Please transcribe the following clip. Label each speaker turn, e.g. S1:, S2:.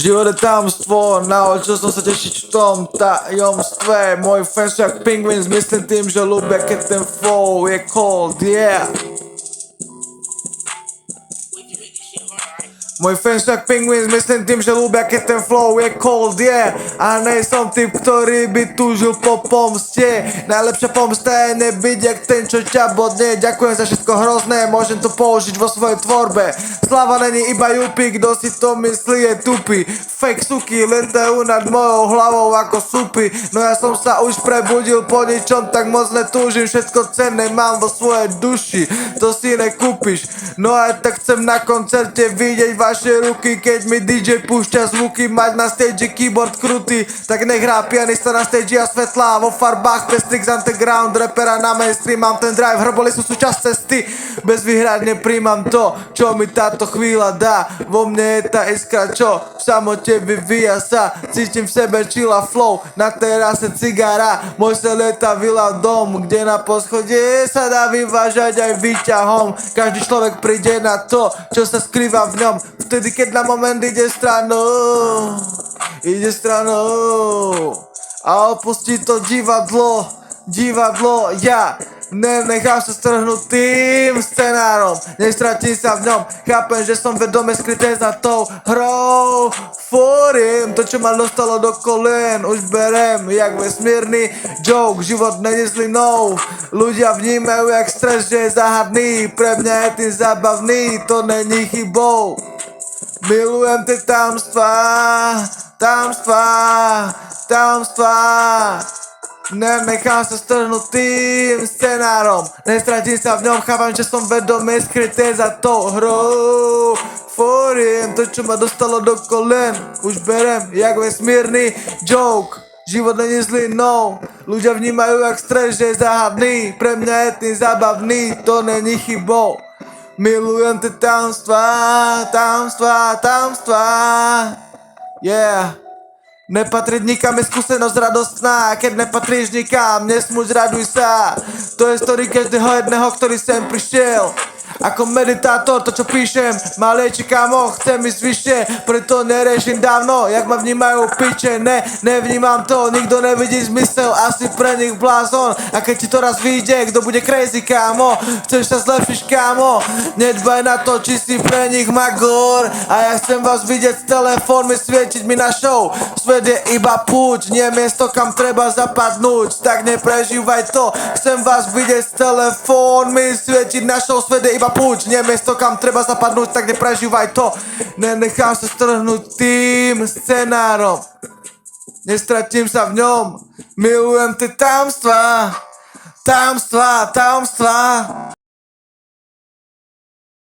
S1: Život je tajomstvo, naučil som sa tešiť v tom tajomstve. Môj fans sú jak pingvins, myslím tým, že ľúbia, keď ten flow je cold, yeah. Môj fans sú jak pingvins, myslím tým, že ľúbia, keď ten flow je cold, yeah. A nejsom typ, ktorý by túžil po pomste. Najlepšia pomsta je nebyť jak ten, čo ťa bodne. Ďakujem za všetko hrozné, môžem to použiť vo svojej tvorbe. Slava není iba jupi, kto si to myslí je tupý. Fake suky letajú nad mojou hlavou ako supy. No ja som sa už prebudil po ničom, tak moc netúžim. Všetko cenné mám vo svojej duši, to si nekúpiš. No aj tak chcem na koncerte vidieť vaše ruky, keď mi DJ púšťa zvuky. Mať na stage keyboard krutý, tak nech hrá pianista na stage a svetlá vo farbách. Pestrix underground, rapera na mainstream. Mám ten drive, hrboli sú súčasť cesty. Bezvýhradne príjmam to, čo mi táto chvíľa dá. Vo mne je tá iskra, čo v samote vyvíja sa. Cítim v sebe chilla flow, na terase cigara. Môj sa lieta vila dom, kde na poschodie sa dá vyvážať aj výťahom. Každý človek príde na to, čo sa skrýva v ňom. Vtedy, keď na moment ide stranou a opustí to divadlo, ja nenechám sa strhnúť tým scenárom, nestratím sa v ňom. Chápem, že som vedome skryté za tou hrou. Fúrim, to čo ma dostalo do kolien už berem jak vesmírny joke. Život není zlinou, ľudia vnímajú jak stres, že je záhadný. Pre mňa je tým zábavný, to není chybou. Milujem tie tajomstvá. Nenechám sa strhnúť tým scenárom, nestratím sa v ňom. Chápam, že som vedome skryté za tou hrou. Fúrim, to čo ma dostalo do kolen už berem jak vesmírny joke. Život není zlinou, ľudia vnímajú jak stres, že je záhadný. Pre mňa je tým zábavný, to není chybou. Milujem tie tajomstvá. Yeah. Nepatriť nikam je skúsenosť radostná. Keď nepatríš nikam, nesmuť, raduj sa. To je story každého jedného, ktorý sem prišiel. Ako meditátor, to čo píšem ma lieči, kámo, chcem ísť vyššie. Preto neriešim dávno, jak ma vnímajú piče. Nevnímam to, nikto nevidí zmysel, asi pre nich blázon. A keď ti to raz vyjde, kto bude crazy, kámo? Chceš sa zlepšiť, kámo? Nedbaj na to, či si pre nich magor. A ja chcem vás vidieť z telefónmi, svietiť mi na show. Svet je iba púť, nie miesto, kam treba zapadnúť. Tak neprežívaj to, chcem vás vidieť z telefónmi, svietiť na show. Svet je iba púť, nie miesto, kam treba zapadnúť, tak neprežívaj to. Nenechám sa strhnúť tým scenárom, nestratím sa v ňom. Milujem tie tajomstvá.